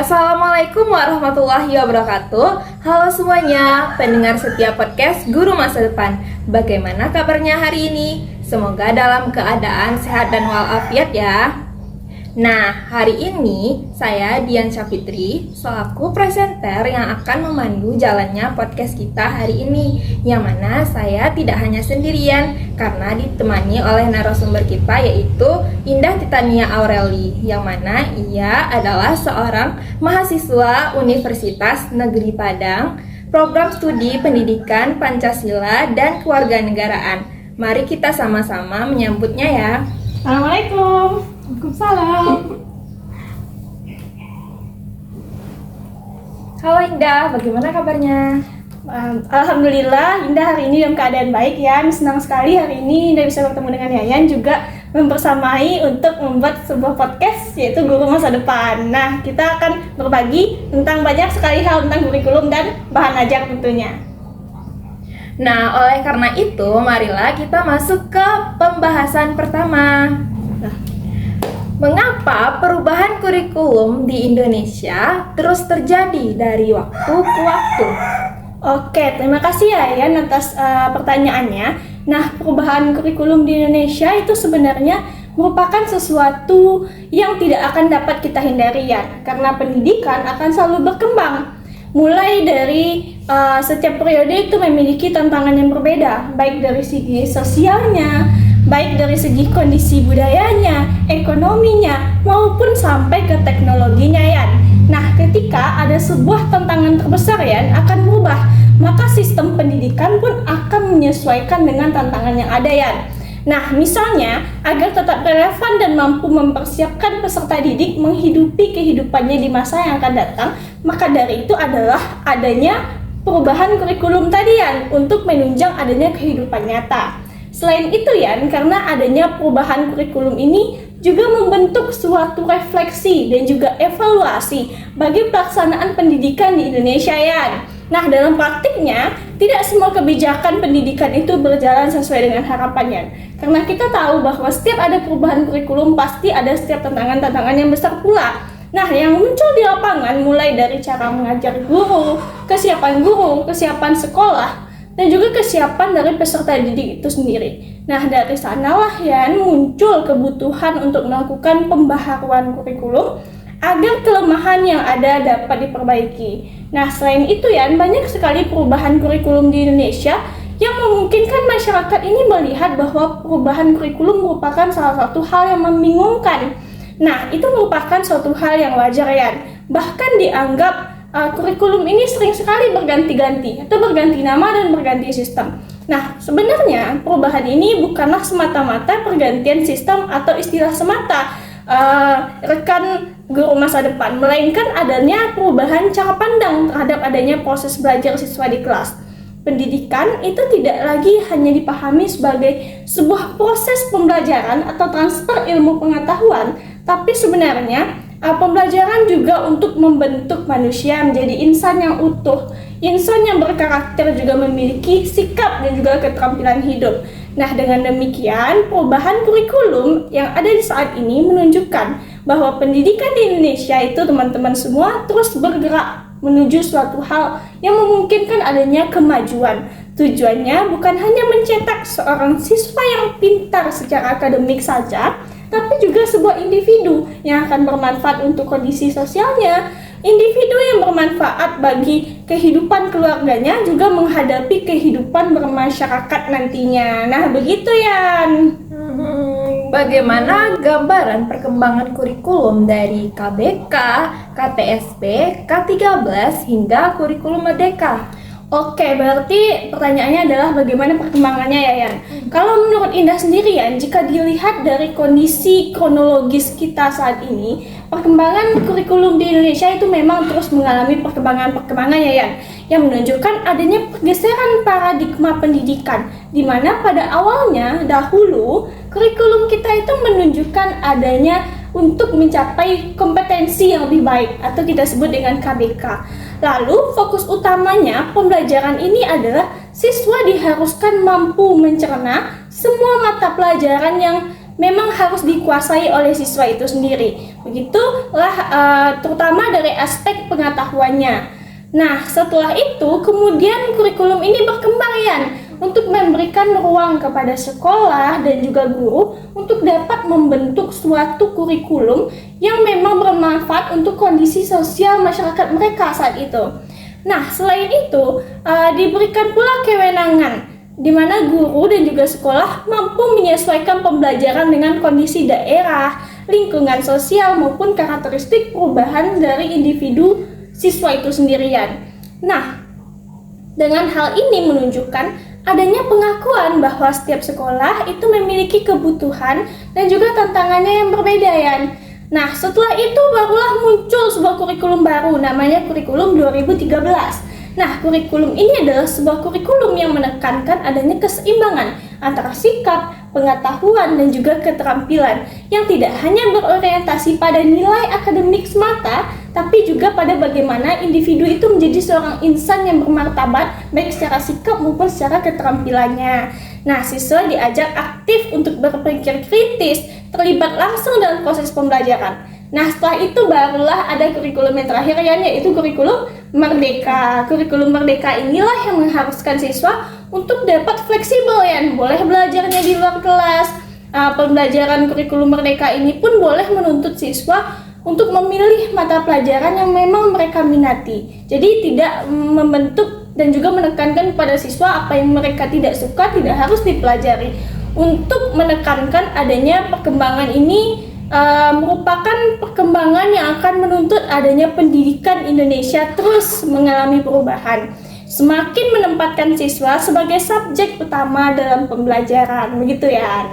Assalamualaikum warahmatullahi wabarakatuh. Halo semuanya, pendengar setiap podcast Guru Masa Depan. Bagaimana kabarnya hari ini? Semoga dalam keadaan sehat dan walafiat ya. Nah, hari ini saya Dian Syafitri selaku presenter yang akan memandu jalannya podcast kita hari ini, yang mana saya tidak hanya sendirian karena ditemani oleh narasumber kita, yaitu Indah Titania Aureli, yang mana ia adalah seorang mahasiswa Universitas Negeri Padang, program studi pendidikan Pancasila dan Kewarganegaraan. Mari kita sama-sama menyambutnya ya. Assalamualaikum. Waalaikumsalam. Halo Indah, bagaimana kabarnya? Alhamdulillah, Indah hari ini dalam keadaan baik ya. Senang sekali hari ini Indah bisa bertemu dengan Yayan, juga mempersamai untuk membuat sebuah podcast yaitu Guru Masa Depan. Nah, kita akan berbagi tentang banyak sekali hal tentang kurikulum dan bahan ajar tentunya. Nah, oleh karena itu, marilah kita masuk ke pembahasan pertama. Mengapa perubahan kurikulum di Indonesia terus terjadi dari waktu ke waktu? Oke, terima kasih ya Yan atas pertanyaannya. Nah, perubahan kurikulum di Indonesia itu sebenarnya merupakan sesuatu yang tidak akan dapat kita hindari ya, karena pendidikan akan selalu berkembang. Mulai dari setiap periode itu memiliki tantangan yang berbeda, baik dari segi sosialnya, baik dari segi kondisi budayanya, ekonominya, maupun sampai ke teknologinya Yan. Nah, ketika ada sebuah tantangan terbesar Yan akan berubah, maka sistem pendidikan pun akan menyesuaikan dengan tantangan yang ada Yan. Nah, misalnya, agar tetap relevan dan mampu mempersiapkan peserta didik menghidupi kehidupannya di masa yang akan datang, maka dari itu adalah adanya perubahan kurikulum tadi Yan, untuk menunjang adanya kehidupan nyata. Selain itu Yan, karena adanya perubahan kurikulum ini juga membentuk suatu refleksi dan juga evaluasi bagi pelaksanaan pendidikan di Indonesia Yan. Nah, dalam praktiknya, tidak semua kebijakan pendidikan itu berjalan sesuai dengan harapannya. Karena kita tahu bahwa setiap ada perubahan kurikulum, pasti ada setiap tantangan-tantangan yang besar pula. Nah, yang muncul di lapangan mulai dari cara mengajar guru, kesiapan sekolah, dan juga kesiapan dari peserta didik itu sendiri. Nah, dari sanalah ya muncul kebutuhan untuk melakukan pembaharuan kurikulum agar kelemahan yang ada dapat diperbaiki. Nah, selain itu ya, banyak sekali perubahan kurikulum di Indonesia yang memungkinkan masyarakat ini melihat bahwa perubahan kurikulum merupakan salah satu hal yang membingungkan. Nah, itu merupakan suatu hal yang wajar ya. Bahkan dianggap kurikulum ini sering sekali berganti-ganti atau berganti nama dan berganti sistem. Nah, sebenarnya perubahan ini bukanlah semata-mata pergantian sistem atau istilah semata rekan guru masa depan, melainkan adanya perubahan cara pandang terhadap adanya proses belajar siswa di kelas. Pendidikan itu tidak lagi hanya dipahami sebagai sebuah proses pembelajaran atau transfer ilmu pengetahuan, tapi sebenarnya pembelajaran juga untuk membentuk manusia menjadi insan yang utuh, insan yang berkarakter, juga memiliki sikap dan juga keterampilan hidup. Nah, dengan demikian, perubahan kurikulum yang ada di saat ini menunjukkan bahwa pendidikan di Indonesia itu teman-teman semua terus bergerak menuju suatu hal yang memungkinkan adanya kemajuan. Tujuannya bukan hanya mencetak seorang siswa yang pintar secara akademik saja, tapi juga sebuah individu yang akan bermanfaat untuk kondisi sosialnya, individu yang bermanfaat bagi kehidupan keluarganya, juga menghadapi kehidupan bermasyarakat nantinya. Nah, begitu Yan. Bagaimana gambaran perkembangan kurikulum dari KBK, KTSP, K13 hingga kurikulum Merdeka? Oke, berarti pertanyaannya adalah bagaimana perkembangannya ya Yan? Kalau menurut Indah sendiri Yan, jika dilihat dari kondisi kronologis kita saat ini, perkembangan kurikulum di Indonesia itu memang terus mengalami perkembangan ya Yan, yang menunjukkan adanya pergeseran paradigma pendidikan, di mana pada awalnya dahulu kurikulum kita itu menunjukkan adanya untuk mencapai kompetensi yang lebih baik atau kita sebut dengan KBK. Lalu fokus utamanya pembelajaran ini adalah siswa diharuskan mampu mencerna semua mata pelajaran yang memang harus dikuasai oleh siswa itu sendiri. Begitulah terutama dari aspek pengetahuannya. Nah, setelah itu kemudian kurikulum ini berkembang Yan, untuk memberikan ruang kepada sekolah dan juga guru untuk dapat membentuk suatu kurikulum yang memang bermanfaat untuk kondisi sosial masyarakat mereka saat itu. Nah, selain itu diberikan pula kewenangan di mana guru dan juga sekolah mampu menyesuaikan pembelajaran dengan kondisi daerah, lingkungan sosial maupun karakteristik perubahan dari individu siswa itu sendirian. Nah, dengan hal ini menunjukkan adanya pengakuan bahwa setiap sekolah itu memiliki kebutuhan dan juga tantangannya yang berbeda Yan. Nah, setelah itu barulah muncul sebuah kurikulum baru namanya kurikulum 2013. Nah, kurikulum ini adalah sebuah kurikulum yang menekankan adanya keseimbangan antara sikap, pengetahuan, dan juga keterampilan yang tidak hanya berorientasi pada nilai akademik semata, tapi juga pada bagaimana individu itu menjadi seorang insan yang bermartabat baik secara sikap maupun secara keterampilannya. Nah, siswa diajak aktif untuk berpikir kritis, terlibat langsung dalam proses pembelajaran. Nah, setelah itu barulah ada kurikulum yang terakhir yaitu kurikulum Merdeka. Kurikulum Merdeka inilah yang mengharuskan siswa untuk dapat fleksibel boleh belajarnya di luar kelas. Pembelajaran kurikulum Merdeka ini pun boleh menuntut siswa untuk memilih mata pelajaran yang memang mereka minati. Jadi tidak membentuk dan juga menekankan pada siswa apa yang mereka tidak suka tidak harus dipelajari. Untuk menekankan adanya perkembangan ini merupakan perkembangan yang akan menuntut adanya pendidikan Indonesia terus mengalami perubahan, semakin menempatkan siswa sebagai subjek utama dalam pembelajaran, begitu ya.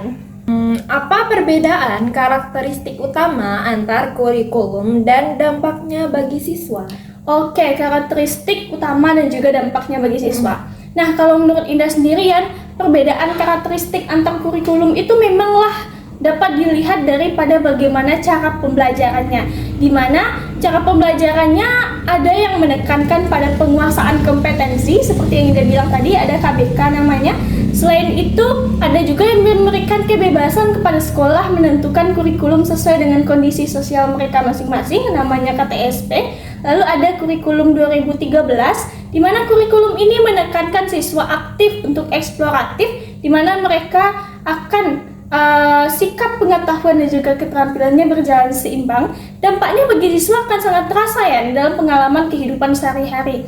Apa perbedaan karakteristik utama antar kurikulum dan dampaknya bagi siswa? Oke, karakteristik utama dan juga dampaknya bagi siswa. Nah, kalau menurut Indah sendirian, perbedaan karakteristik antar kurikulum itu memanglah dapat dilihat daripada bagaimana cara pembelajarannya, di mana cara pembelajarannya ada yang menekankan pada penguasaan kompetensi seperti yang Ida bilang tadi, ada KBK namanya. Selain itu ada juga yang memberikan kebebasan kepada sekolah menentukan kurikulum sesuai dengan kondisi sosial mereka masing-masing, namanya KTSP. Lalu ada kurikulum 2013 di mana kurikulum ini menekankan siswa aktif untuk eksploratif, di mana mereka akan sikap pengetahuan dan juga keterampilannya berjalan seimbang. Dampaknya bagi siswa akan sangat terasa dalam pengalaman kehidupan sehari-hari.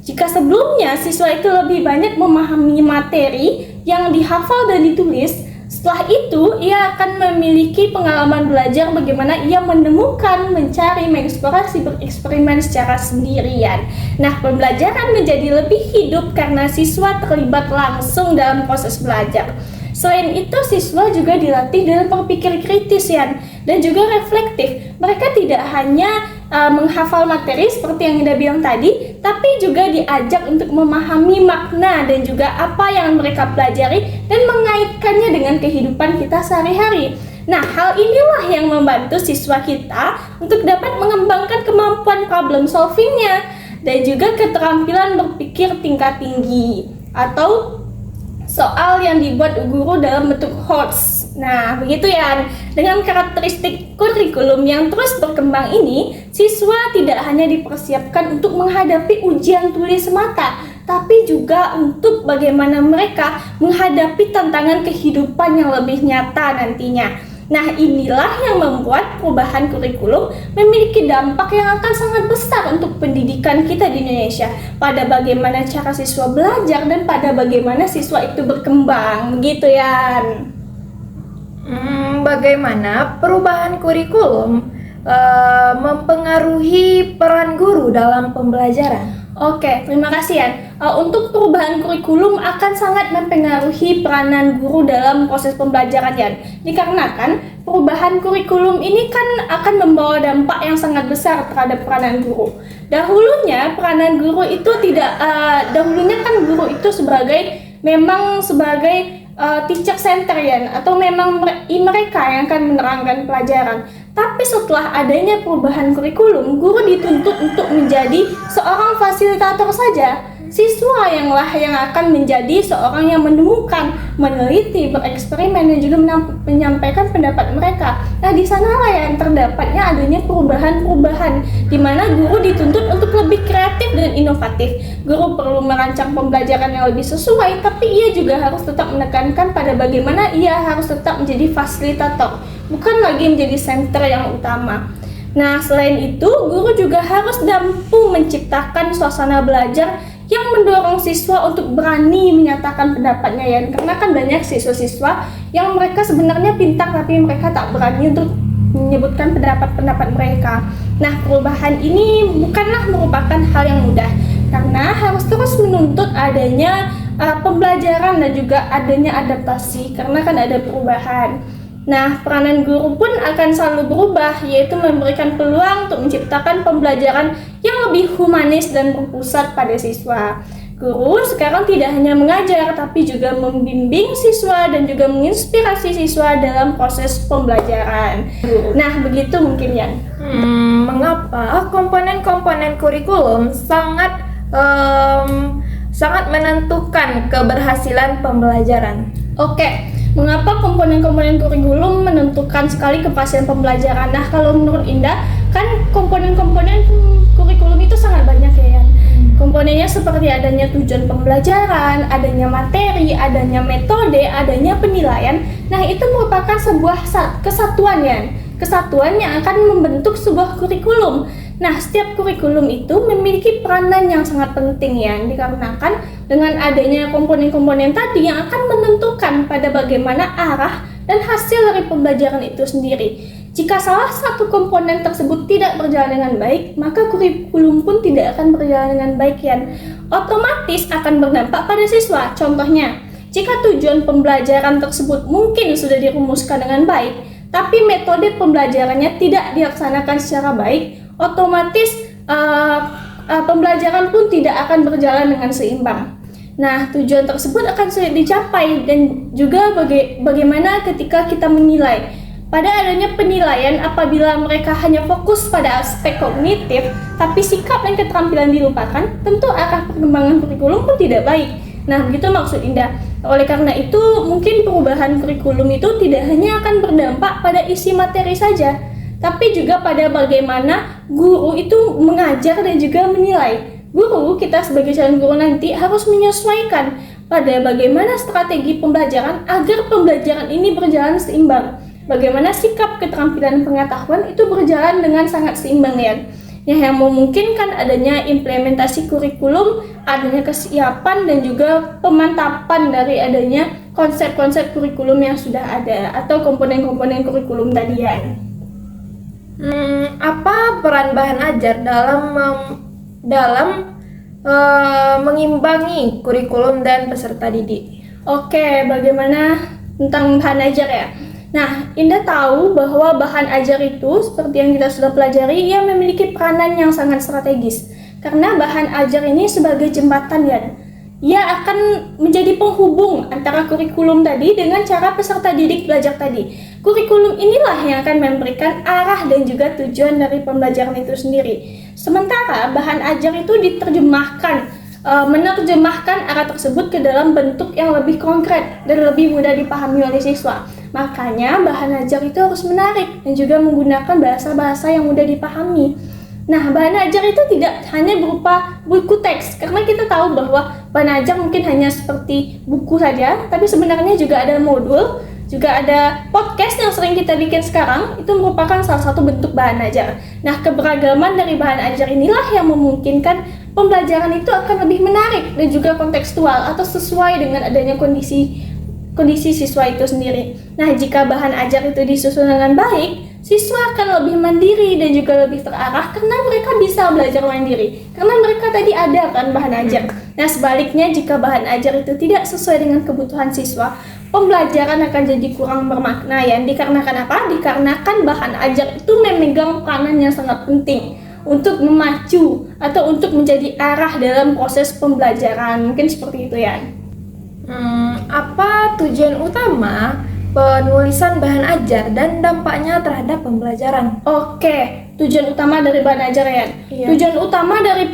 Jika sebelumnya siswa itu lebih banyak memahami materi yang dihafal dan ditulis, setelah itu ia akan memiliki pengalaman belajar bagaimana ia menemukan, mencari, mengeksplorasi, bereksperimen secara sendirian. Nah, pembelajaran menjadi lebih hidup karena siswa terlibat langsung dalam proses belajar. Selain itu, siswa juga dilatih dalam berpikir kritis dan juga reflektif. Mereka tidak hanya menghafal materi seperti yang Ida bilang tadi, tapi juga diajak untuk memahami makna dan juga apa yang mereka pelajari dan mengaitkannya dengan kehidupan kita sehari-hari. Nah, hal inilah yang membantu siswa kita untuk dapat mengembangkan kemampuan problem solvingnya dan juga keterampilan berpikir tingkat tinggi atau soal yang dibuat guru dalam bentuk HOTS. Nah, begitu Dengan karakteristik kurikulum yang terus berkembang ini, siswa tidak hanya dipersiapkan untuk menghadapi ujian tulis semata, tapi juga untuk bagaimana mereka menghadapi tantangan kehidupan yang lebih nyata nantinya. Nah, inilah yang membuat perubahan kurikulum memiliki dampak yang akan sangat besar untuk pendidikan kita di Indonesia, pada bagaimana cara siswa belajar dan pada bagaimana siswa itu berkembang, begitu Bagaimana perubahan kurikulum mempengaruhi peran guru dalam pembelajaran? Oke, terima kasih untuk perubahan kurikulum akan sangat mempengaruhi peranan guru dalam proses pembelajaran dikarenakan perubahan kurikulum ini kan akan membawa dampak yang sangat besar terhadap peranan guru. Dahulunya peranan guru itu dahulunya kan guru itu sebagai teacher center atau memang mereka yang akan menerangkan pelajaran. Tapi setelah adanya perubahan kurikulum, guru dituntut untuk menjadi seorang fasilitator saja. siswa yang akan menjadi seorang yang menemukan, meneliti, bereksperimen dan juga menyampaikan pendapat mereka. Nah, di sanalah yang terdapatnya adanya perubahan-perubahan di mana guru dituntut untuk lebih kreatif dan inovatif. Guru perlu merancang pembelajaran yang lebih sesuai, tapi ia juga harus tetap menekankan pada bagaimana ia harus tetap menjadi fasilitator, bukan lagi menjadi center yang utama. Nah, selain itu, guru juga harus mampu menciptakan suasana belajar yang mendorong siswa untuk berani menyatakan pendapatnya ya. Karena kan banyak siswa-siswa yang mereka sebenarnya pintar tapi mereka tak berani untuk menyebutkan pendapat-pendapat mereka. Nah, perubahan ini bukanlah merupakan hal yang mudah karena harus terus menuntut adanya pembelajaran dan juga adanya adaptasi karena kan ada perubahan. Nah, peranan guru pun akan selalu berubah, yaitu memberikan peluang untuk menciptakan pembelajaran yang lebih humanis dan berpusat pada siswa. Guru sekarang tidak hanya mengajar, tapi juga membimbing siswa dan juga menginspirasi siswa dalam proses pembelajaran. Nah, begitu mungkin ya. Mengapa komponen-komponen kurikulum sangat menentukan keberhasilan pembelajaran? Oke. Mengapa komponen-komponen kurikulum menentukan sekali kepastian pembelajaran? Nah, kalau menurut Indah, kan komponen-komponen kurikulum itu sangat banyak ya. Komponennya seperti adanya tujuan pembelajaran, adanya materi, adanya metode, adanya penilaian. Nah, itu merupakan sebuah kesatuan ya. Kesatuan yang akan membentuk sebuah kurikulum. Nah, setiap kurikulum itu memiliki peranan yang sangat penting ya, dikarenakan dengan adanya komponen-komponen tadi yang akan menentukan pada bagaimana arah dan hasil dari pembelajaran itu sendiri. Jika salah satu komponen tersebut tidak berjalan dengan baik, maka kurikulum pun tidak akan berjalan dengan baik ya. Otomatis akan berdampak pada siswa. Contohnya, jika tujuan pembelajaran tersebut mungkin sudah dirumuskan dengan baik, tapi metode pembelajarannya tidak dilaksanakan secara baik, otomatis pembelajaran pun tidak akan berjalan dengan seimbang. Nah, tujuan tersebut akan sulit dicapai dan juga bagaimana ketika kita menilai. Pada adanya penilaian apabila mereka hanya fokus pada aspek kognitif, tapi sikap dan keterampilan dilupakan, tentu arah perkembangan kurikulum pun tidak baik. Nah, begitu maksud Indah. Oleh karena itu, mungkin perubahan kurikulum itu tidak hanya akan berdampak pada isi materi saja, tapi juga pada bagaimana guru itu mengajar dan juga menilai. Guru, kita sebagai calon guru nanti harus menyesuaikan pada bagaimana strategi pembelajaran agar pembelajaran ini berjalan seimbang. Bagaimana sikap, keterampilan, pengetahuan itu berjalan dengan sangat seimbang ya. Yang memungkinkan adanya implementasi kurikulum, adanya kesiapan dan juga pemantapan dari adanya konsep-konsep kurikulum yang sudah ada atau komponen-komponen kurikulum tadi ya. Apa peran bahan ajar dalam mengimbangi kurikulum dan peserta didik? Oke, bagaimana tentang bahan ajar ya? Nah, Indah tahu bahwa bahan ajar itu seperti yang kita sudah pelajari, ia memiliki peranan yang sangat strategis. Karena bahan ajar ini sebagai jembatan ya. Ia akan menjadi penghubung antara kurikulum tadi dengan cara peserta didik belajar tadi. Kurikulum inilah yang akan memberikan arah dan juga tujuan dari pembelajaran itu sendiri. Sementara bahan ajar itu menerjemahkan arah tersebut ke dalam bentuk yang lebih konkret dan lebih mudah dipahami oleh siswa. Makanya bahan ajar itu harus menarik dan juga menggunakan bahasa-bahasa yang mudah dipahami. Nah, bahan ajar itu tidak hanya berupa buku teks, karena kita tahu bahwa bahan ajar mungkin hanya seperti buku saja, tapi sebenarnya juga ada modul, juga ada podcast yang sering kita bikin sekarang, itu merupakan salah satu bentuk bahan ajar. Nah, keberagaman dari bahan ajar inilah yang memungkinkan pembelajaran itu akan lebih menarik dan juga kontekstual atau sesuai dengan adanya kondisi siswa itu sendiri. Nah, jika bahan ajar itu disusun dengan baik, siswa akan lebih mandiri dan juga lebih terarah karena mereka bisa belajar mandiri. Karena mereka tadi ada kan bahan ajar. Nah, sebaliknya jika bahan ajar itu tidak sesuai dengan kebutuhan siswa, pembelajaran akan jadi kurang bermakna ya. Dikarenakan apa? Dikarenakan bahan ajar itu memegang peranan yang sangat penting untuk memacu atau untuk menjadi arah dalam proses pembelajaran. Mungkin seperti itu ya. Apa tujuan utama penulisan bahan ajar dan dampaknya terhadap pembelajaran. Oke, tujuan utama dari bahan ajar ya. Iya. Tujuan utama dari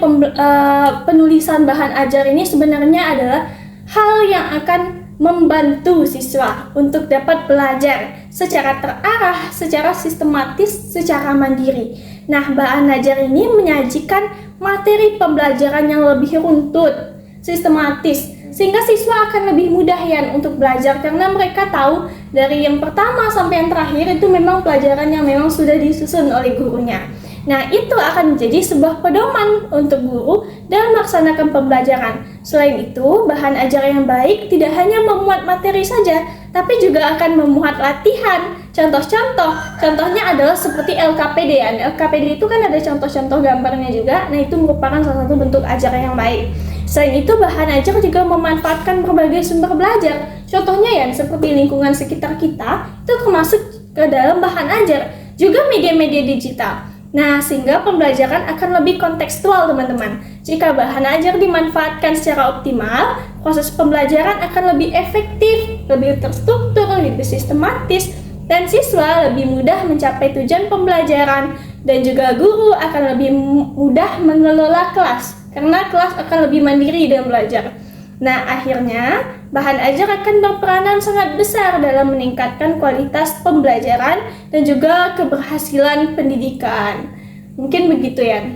penulisan bahan ajar ini sebenarnya adalah hal yang akan membantu siswa untuk dapat belajar secara terarah, secara sistematis, secara mandiri. Nah, bahan ajar ini menyajikan materi pembelajaran yang lebih runtut, sistematis, sehingga siswa akan lebih mudah ya untuk belajar karena mereka tahu dari yang pertama sampai yang terakhir itu memang pelajaran yang memang sudah disusun oleh gurunya. Nah, itu akan menjadi sebuah pedoman untuk guru dalam melaksanakan pembelajaran. Selain itu, bahan ajar yang baik tidak hanya memuat materi saja, tapi juga akan memuat latihan. Contohnya adalah seperti LKPD ya. LKPD itu kan ada contoh-contoh gambarnya juga. Nah, itu merupakan salah satu bentuk ajaran yang baik. Selain itu, bahan ajar juga memanfaatkan berbagai sumber belajar. Contohnya ya, seperti lingkungan sekitar kita, itu termasuk ke dalam bahan ajar. Juga media-media digital. Nah, sehingga pembelajaran akan lebih kontekstual, teman-teman. Jika bahan ajar dimanfaatkan secara optimal, proses pembelajaran akan lebih efektif, lebih terstruktur, lebih sistematis, dan siswa lebih mudah mencapai tujuan pembelajaran, dan juga guru akan lebih mudah mengelola kelas, karena kelas akan lebih mandiri dalam belajar. Nah, akhirnya bahan ajar akan berperanan sangat besar dalam meningkatkan kualitas pembelajaran dan juga keberhasilan pendidikan. Mungkin begitu ya.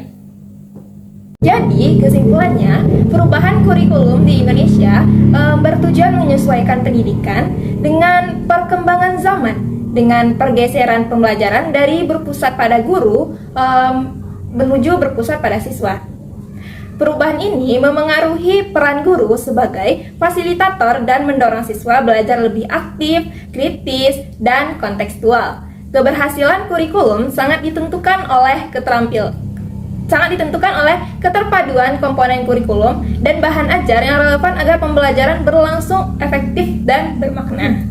Jadi, kesimpulannya, perubahan kurikulum di Indonesia bertujuan menyesuaikan pendidikan dengan perkembangan zaman, dengan pergeseran pembelajaran dari berpusat pada guru menuju berpusat pada siswa. Perubahan ini memengaruhi peran guru sebagai fasilitator dan mendorong siswa belajar lebih aktif, kritis, dan kontekstual. Keberhasilan kurikulum sangat ditentukan oleh keterpaduan komponen kurikulum dan bahan ajar yang relevan agar pembelajaran berlangsung efektif dan bermakna.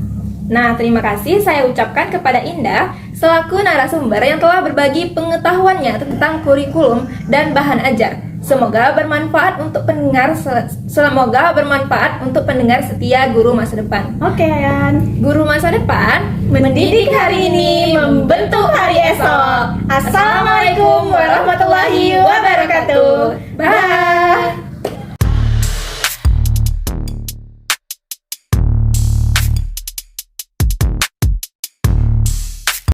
Nah, terima kasih saya ucapkan kepada Indah selaku narasumber yang telah berbagi pengetahuannya tentang kurikulum dan bahan ajar. Semoga bermanfaat untuk pendengar setia Guru Masa Depan. Oke, Ayan. Guru Masa Depan, mendidik hari ini, membentuk hari esok. Assalamualaikum warahmatullahi wabarakatuh. Bye.